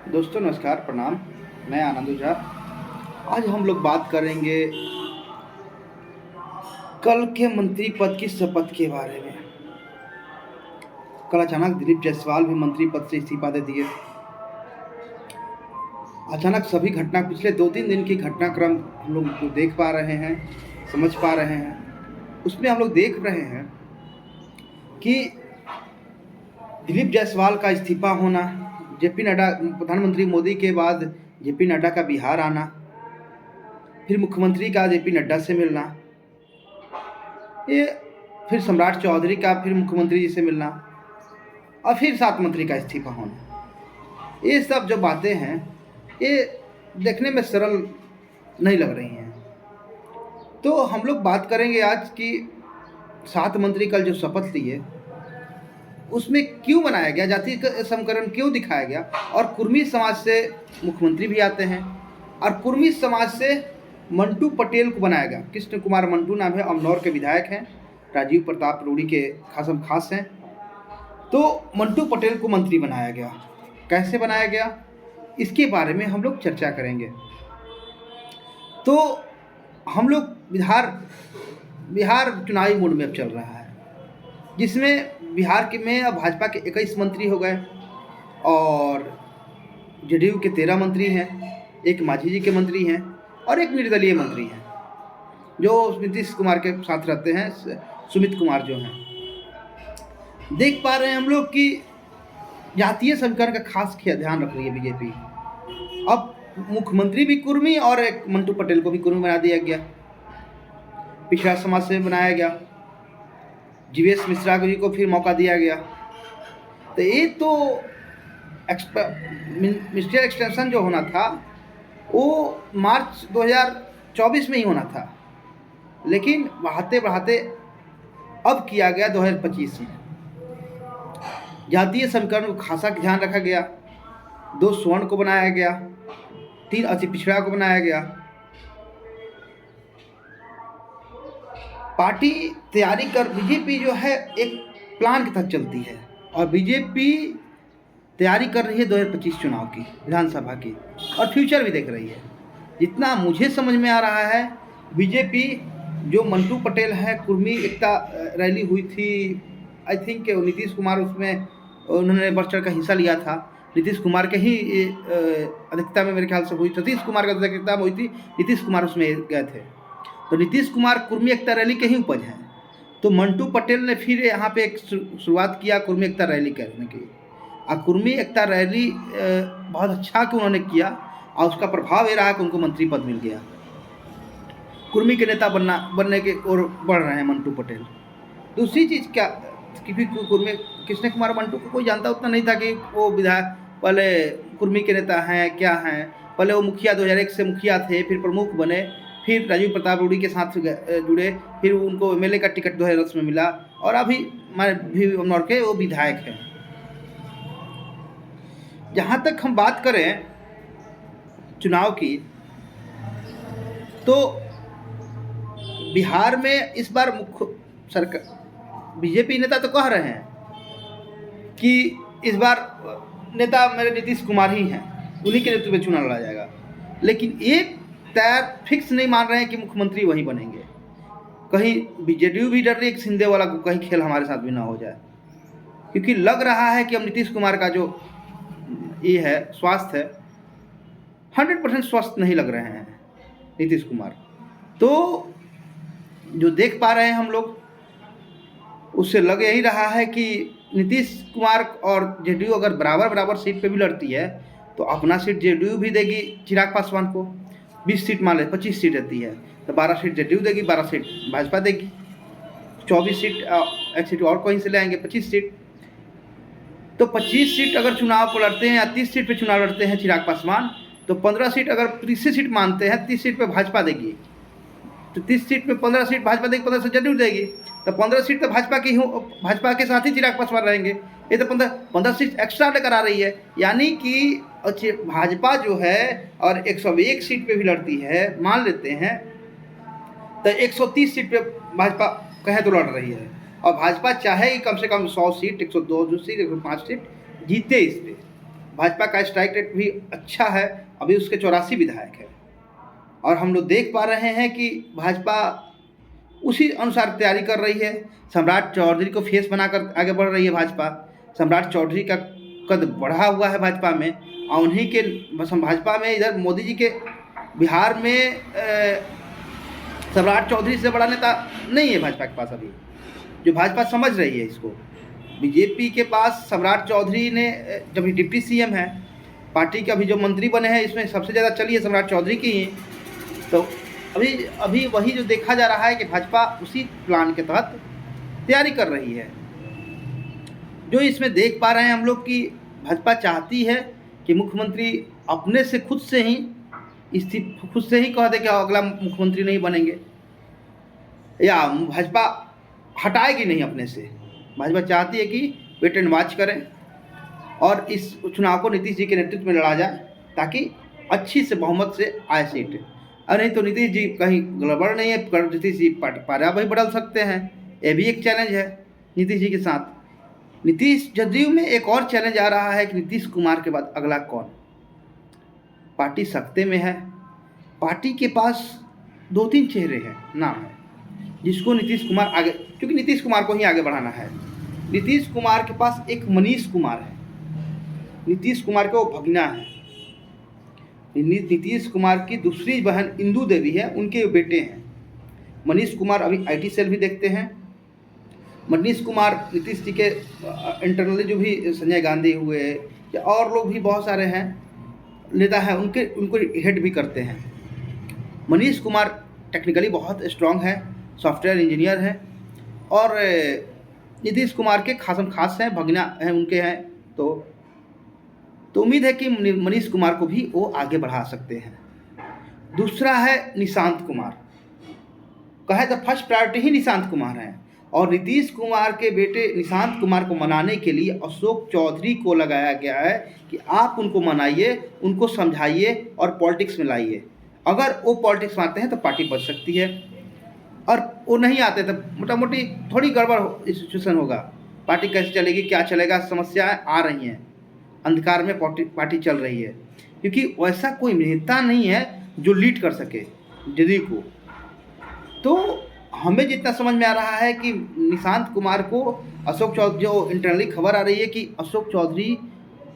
दोस्तों नमस्कार, प्रणाम। मैं आनंद ओझा। आज हम लोग बात करेंगे कल के मंत्री पद की शपथ के बारे में। कल अचानक दिलीप जायसवाल भी मंत्री पद से इस्तीफा दे दिए। अचानक सभी घटना पिछले 2-3 दिन की घटनाक्रम हम लोग जो देख पा रहे हैं, समझ पा रहे हैं, उसमें हम लोग देख रहे हैं कि दिलीप जायसवाल का इस्तीफा होना, जेपी नड्डा, प्रधानमंत्री मोदी के बाद जेपी नड्डा का बिहार आना, फिर मुख्यमंत्री का जेपी नड्डा से मिलना, ये फिर सम्राट चौधरी का फिर मुख्यमंत्री जी से मिलना, और फिर 7 मंत्री का इस्तीफा होना, ये सब जो बातें हैं ये देखने में सरल नहीं लग रही हैं। तो हम लोग बात करेंगे आज की 7 मंत्री कल जो शपथ लिए उसमें क्यों बनाया गया, जाति समीकरण क्यों दिखाया गया, और कुर्मी समाज से मुख्यमंत्री भी आते हैं, और कुर्मी समाज से मंटू पटेल को बनाया गया। कृष्ण कुमार मंटू नाम है, अमनौर के विधायक हैं, राजीव प्रताप रूड़ी के खासम खास हैं। तो मंटू पटेल को मंत्री बनाया गया। कैसे बनाया गया, इसके बारे में हम लोग चर्चा करेंगे। तो हम लोग बिहार चुनावी मूड में अब चल रहा है, जिसमें बिहार के में अब भाजपा के 21 मंत्री हो गए और जेडीयू के 13 मंत्री हैं, एक मांझी जी के मंत्री हैं और एक निर्दलीय मंत्री हैं जो नीतीश कुमार के साथ रहते हैं, सुमित कुमार जो हैं। देख पा रहे हैं हम लोग कि जातीय समीकरण का खास ध्यान रख रही है बीजेपी। अब मुख्यमंत्री भी कुर्मी और एक मंटू पटेल को भी कुर्मी बना दिया गया, पिछड़ा समाज से बनाया गया, जीवेश मिश्रा जी को फिर मौका दिया गया। तो ये तो मिनिस्ट्रियल एक्सटेंशन जो होना था वो मार्च 2024 में ही होना था, लेकिन बढ़ाते बढ़ाते अब किया गया 2025 में। जातीय समीकरण को खासा ध्यान रखा गया, 2 स्वर्ण को बनाया गया, 3 अति पिछड़ा को बनाया गया। पार्टी तैयारी कर, बीजेपी जो है एक प्लान के तहत चलती है और बीजेपी तैयारी कर रही है 2025 चुनाव की, विधानसभा की, और फ्यूचर भी देख रही है। जितना मुझे समझ में आ रहा है, बीजेपी जो मंटू पटेल है, कुर्मी एकता रैली हुई थी, आई थिंक नीतीश कुमार उसमें उन्होंने बढ़ चढ़ का हिस्सा लिया था। नीतीश कुमार के ही अध्यक्षता में मेरे ख्याल से हुई, सतीश कुमार की अध्यक्षता में हुई थी, नीतीश कुमार उसमें गए थे। तो नीतीश कुमार कुर्मी एकता रैली के ही उपज हैं। तो मंटू पटेल ने फिर यहाँ पे एक शुरुआत किया कुर्मी एकता रैली करने की, और कुर्मी एकता रैली बहुत अच्छा कि उन्होंने किया, और उसका प्रभाव ये रहा कि उनको मंत्री पद मिल गया। कुर्मी के नेता बनने के ओर बढ़ रहे हैं मंटू पटेल। दूसरी चीज़ क्या, क्योंकि कुर्मी कृष्ण कुमार मंटू को कोई जानता उतना नहीं था कि वो विधायक पहले कुर्मी के नेता हैं क्या हैं। पहले वो मुखिया 2001 से मुखिया थे, फिर प्रमुख बने, फिर राजीव प्रताप रूड़ी के साथ जुड़े, फिर उनको एमएलए का टिकट 2010 में मिला, और अभी हमारे भी अमनौर के वो विधायक हैं। जहाँ तक हम बात करें चुनाव की, तो बिहार में इस बार मुख्य सरकार, बीजेपी नेता तो कह रहे हैं कि इस बार नेता मेरे नीतीश कुमार ही हैं, उन्हीं के नेतृत्व में चुनाव लड़ा जाएगा, लेकिन एक तैयार फिक्स नहीं मान रहे हैं कि मुख्यमंत्री वही बनेंगे। कहीं जेडीयू भी डर रही है कि सिंधे वाला को कहीं खेल हमारे साथ भी ना हो जाए, क्योंकि लग रहा है कि अब नीतीश कुमार का जो ये है स्वास्थ्य है 100% स्वस्थ नहीं लग रहे हैं नीतीश कुमार। तो जो देख पा रहे हैं हम लोग, उससे लग यही रहा है कि नीतीश कुमार और जेडीयू अगर बराबर सीट पे भी लड़ती है तो अपना सीट जेडीयू भी देगी चिराग पासवान को। 20 सीट मान ले 25 सीट रहती है तो 12 सीट जेडीयू देगी, 12 सीट भाजपा देगी, 24 सीट एक सीट और कहीं से ले आएंगे, 25 सीट। तो 25 सीट अगर चुनाव को लड़ते हैं या 30 सीट पे चुनाव लड़ते हैं चिराग पासवान, तो 15 सीट अगर 30 सीट मानते हैं, 30 सीट पे भाजपा देगी, तो 30 सीट में 15 सीट भाजपा देगी, 15 सीट जेडीयू देगी, तो 15 सीट तो भाजपा के साथ ही चिराग पासवान रहेंगे। ये तो 15 सीट एक्स्ट्रा लेकर आ रही है, यानी कि भाजपा जो है और 101 सीट पे भी लड़ती है, मान लेते हैं, तो 130 सीट पे भाजपा कहे तो लड़ रही है, और भाजपा चाहे कम से कम 100 सीट, 102 सीट, 105 सीट जीते इस पे। भाजपा का स्ट्राइक रेट भी अच्छा है, अभी उसके 84 विधायक है। और हम लोग देख पा रहे हैं कि भाजपा उसी अनुसार तैयारी कर रही है। सम्राट चौधरी को फेस बनाकर आगे बढ़ रही है भाजपा। सम्राट चौधरी का कद बढ़ा हुआ है भाजपा में, और उन्हीं के भाजपा में इधर मोदी जी के बिहार में सम्राट चौधरी से बड़ा नेता नहीं है भाजपा के पास अभी, जो भाजपा समझ रही है इसको। बीजेपी के पास सम्राट चौधरी ने जब डिप्टी सीएम है, पार्टी के अभी जो मंत्री बने हैं इसमें सबसे ज़्यादा चली है सम्राट चौधरी की ही। तो अभी वही जो देखा जा रहा है कि भाजपा उसी प्लान के तहत तैयारी कर रही है। जो इसमें देख पा रहे हैं हम लोग कि भाजपा चाहती है कि मुख्यमंत्री अपने से खुद से ही कह दे कि अगला मुख्यमंत्री नहीं बनेंगे, या भाजपा हटाएगी नहीं अपने से। भाजपा चाहती है कि वेट एंड वॉच करें और इस चुनाव को नीतीश जी के नेतृत्व में लड़ा जाए, ताकि अच्छी से बहुमत से आए सीट। और नहीं तो नीतीश जी कहीं गड़बड़ नहीं है, नीतीश जी पारा भी बदल सकते हैं, ये भी एक चैलेंज है नीतीश जी के साथ। नीतीश जदयू में एक और चैलेंज आ रहा है कि नीतीश कुमार के बाद अगला कौन। पार्टी सख्ते में है, पार्टी के पास 2-3 चेहरे हैं, नाम है, जिसको नीतीश कुमार आगे, क्योंकि नीतीश कुमार को ही आगे बढ़ाना है। नीतीश कुमार के पास एक मनीष कुमार है, नीतीश कुमार के वो भगना है। नीतीश कुमार की दूसरी बहन इंदू देवी है, उनके बेटे हैं। मनीष कुमार अभी आईटी सेल भी देखते हैं। मनीष कुमार नीतीश जी के इंटरनली जो भी संजय गांधी हुए या और लोग भी बहुत सारे हैं नेता हैं, उनको हेड भी करते हैं। मनीष कुमार टेक्निकली बहुत स्ट्रांग है, सॉफ्टवेयर इंजीनियर हैं, और नीतीश कुमार के खासम खास हैं, भगना हैं उनके हैं। तो उम्मीद है कि मनीष कुमार को भी वो आगे बढ़ा सकते हैं। दूसरा है निशांत कुमार, कहे तो फर्स्ट प्रायोरिटी ही निशांत कुमार हैं, और नीतीश कुमार के बेटे निशांत कुमार को मनाने के लिए अशोक चौधरी को लगाया गया है कि आप उनको मनाइए, उनको समझाइए और पॉलिटिक्स में लाइए। अगर वो पॉलिटिक्स में आते हैं तो पार्टी बच सकती है, और वो नहीं आते तो मोटा मोटी थोड़ी गड़बड़ सिचुएशन होगा। पार्टी कैसे चलेगी, क्या चलेगा, समस्याएं आ रही हैं, अंधकार में पार्टी चल रही है, क्योंकि वैसा कोई नेता नहीं है जो लीड कर सके जदयू को। तो हमें जितना समझ में आ रहा है कि निशांत कुमार को अशोक चौधरी, जो इंटरनली खबर आ रही है कि अशोक चौधरी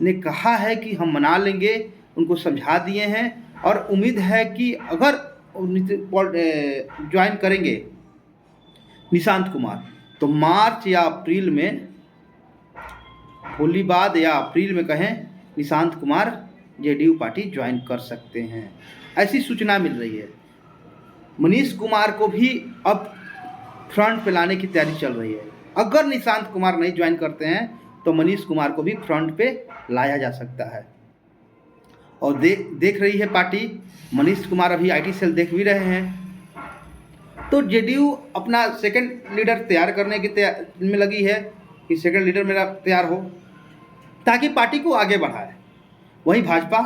ने कहा है कि हम मना लेंगे, उनको समझा दिए हैं, और उम्मीद है कि अगर ज्वाइन करेंगे निशांत कुमार तो मार्च या अप्रैल में, होली बाद या अप्रैल में कहें, Nishant Kumar JDU party join कर सकते हैं, ऐसी सूचना मिल रही है। मनीष कुमार को भी अब फ्रंट पे लाने की तैयारी चल रही है। अगर निशांत कुमार नहीं ज्वाइन करते हैं तो मनीष कुमार को भी फ्रंट पे लाया जा सकता है। और देख रही है पार्टी, मनीष कुमार अभी आईटी सेल देख भी रहे हैं। तो जेडीयू अपना सेकंड लीडर तैयार करने की में लगी है कि सेकंड लीडर मेरा तैयार हो, ताकि पार्टी को आगे बढ़ाए। वहीं भाजपा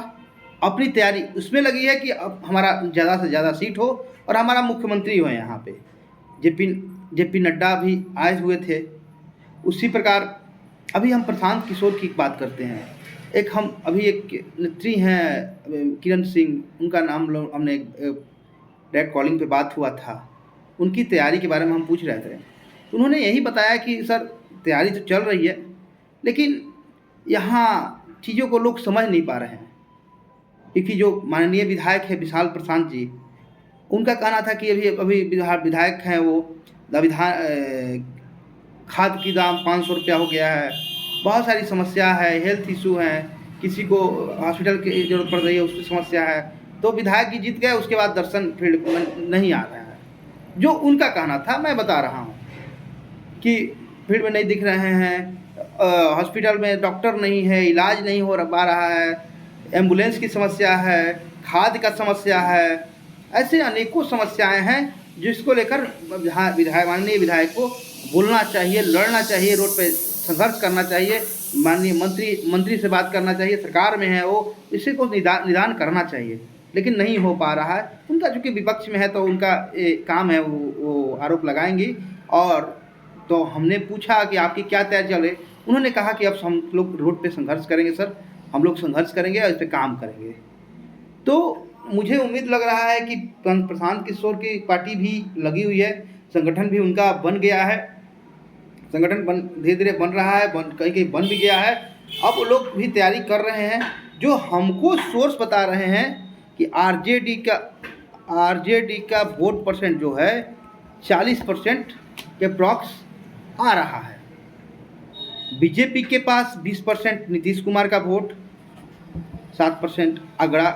अपनी तैयारी उसमें लगी है कि अब हमारा ज़्यादा से ज़्यादा सीट हो और हमारा मुख्यमंत्री हो। यहाँ पे जेपी नड्डा भी आए हुए थे। उसी प्रकार अभी हम प्रशांत किशोर की बात करते हैं। एक नेत्री हैं किरण सिंह, उनका नाम हमने डायरेक्ट कॉलिंग पे बात हुआ था, उनकी तैयारी के बारे में हम पूछ रहे थे। तो उन्होंने यही बताया कि सर तैयारी तो चल रही है, लेकिन यहाँ चीज़ों को लोग समझ नहीं पा रहे हैं, क्योंकि जो माननीय विधायक है विशाल प्रशांत जी, उनका कहना था कि अभी विधायक हैं वो खाद की दाम 500 रुपया हो गया है, बहुत सारी समस्या है, हेल्थ इशू है, किसी को हॉस्पिटल की ज़रूरत पड़ रही है उसकी समस्या है। तो विधायक जी जीत गए, उसके बाद दर्शन फील्ड में नहीं आ रहा है। जो उनका कहना था मैं बता रहा हूँ कि फील्ड में नहीं दिख रहे हैं, हॉस्पिटल में डॉक्टर नहीं है, इलाज नहीं हो पा रहा है, एम्बुलेंस की समस्या है, खाद का समस्या है, ऐसे अनेकों समस्याएं हैं जिसको लेकर माननीय विधायक को बोलना चाहिए, लड़ना चाहिए, रोड पे संघर्ष करना चाहिए, माननीय मंत्री से बात करना चाहिए, सरकार में है वो, इसी को निदान करना चाहिए, लेकिन नहीं हो पा रहा है। उनका चूँकि विपक्ष में है तो उनका काम है वो आरोप लगाएंगी। और तो हमने पूछा कि आपकी क्या तैयारी चल रही, उन्होंने कहा कि अब हम लोग रोड पे संघर्ष करेंगे सर, हम लोग संघर्ष करेंगे और इस पर काम करेंगे। तो मुझे उम्मीद लग रहा है कि प्रशांत किशोर की पार्टी भी लगी हुई है, संगठन भी उनका बन गया है, संगठन धीरे धीरे बन रहा है, कहीं कहीं बन भी गया है। अब वो लोग भी तैयारी कर रहे हैं। जो हमको सोर्स बता रहे हैं कि आरजेडी का वोट परसेंट जो है 40% के अप्रॉक्स आ रहा है। बीजेपी के पास 20% नीतीश कुमार का वोट, 7% अगड़ा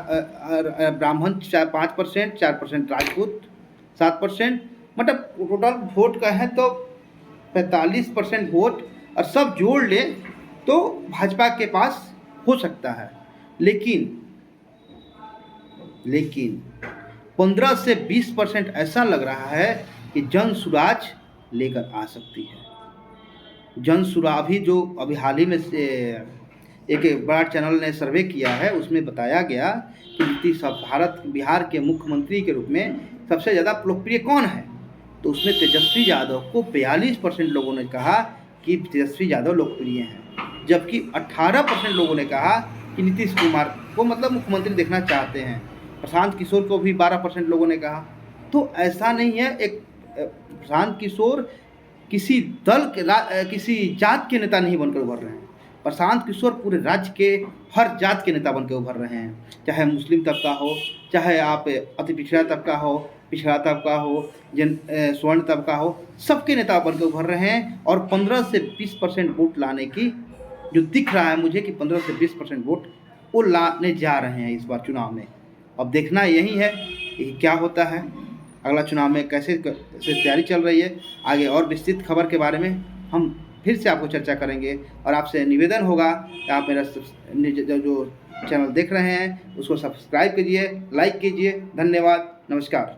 ब्राह्मण 5%, 4% राजपूत 7%, मतलब टोटल वोट का है तो 45% वोट और सब जोड़ ले तो भाजपा के पास हो सकता है। लेकिन 15 से 20% ऐसा लग रहा है कि जन सुराज लेकर आ सकती है। जन सुराज अभी हाल ही में से एक बड़ा चैनल ने सर्वे किया है, उसमें बताया गया कि नीतीश बिहार के मुख्यमंत्री के रूप में सबसे ज़्यादा लोकप्रिय कौन है, तो उसमें तेजस्वी यादव को 42% लोगों ने कहा कि तेजस्वी यादव लोकप्रिय हैं, जबकि 18% लोगों ने कहा कि नीतीश कुमार को मतलब मुख्यमंत्री देखना चाहते हैं। प्रशांत किशोर को भी 12% लोगों ने कहा। तो ऐसा नहीं है, एक प्रशांत किशोर किसी दल के किसी जात के नेता नहीं बनकर उभर रहे हैं। प्रशांत किशोर पूरे राज्य के हर जात के नेता बनकर उभर रहे हैं, चाहे मुस्लिम तबका हो, चाहे आप अति पिछड़ा तबका हो, पिछड़ा तबका हो, स्वर्ण तबका हो, सबके नेता बनकर उभर रहे हैं। और 15 से 20% वोट लाने की जो दिख रहा है मुझे कि 15 से 20% वोट वो लाने जा रहे हैं इस बार चुनाव में। अब देखना यही है कि क्या होता है, अगला चुनाव में कैसे तैयारी चल रही है। आगे और विस्तृत खबर के बारे में हम फिर से आपको चर्चा करेंगे। और आपसे निवेदन होगा कि आप मेरा जो चैनल देख रहे हैं उसको सब्सक्राइब कीजिए, लाइक कीजिए। धन्यवाद, नमस्कार।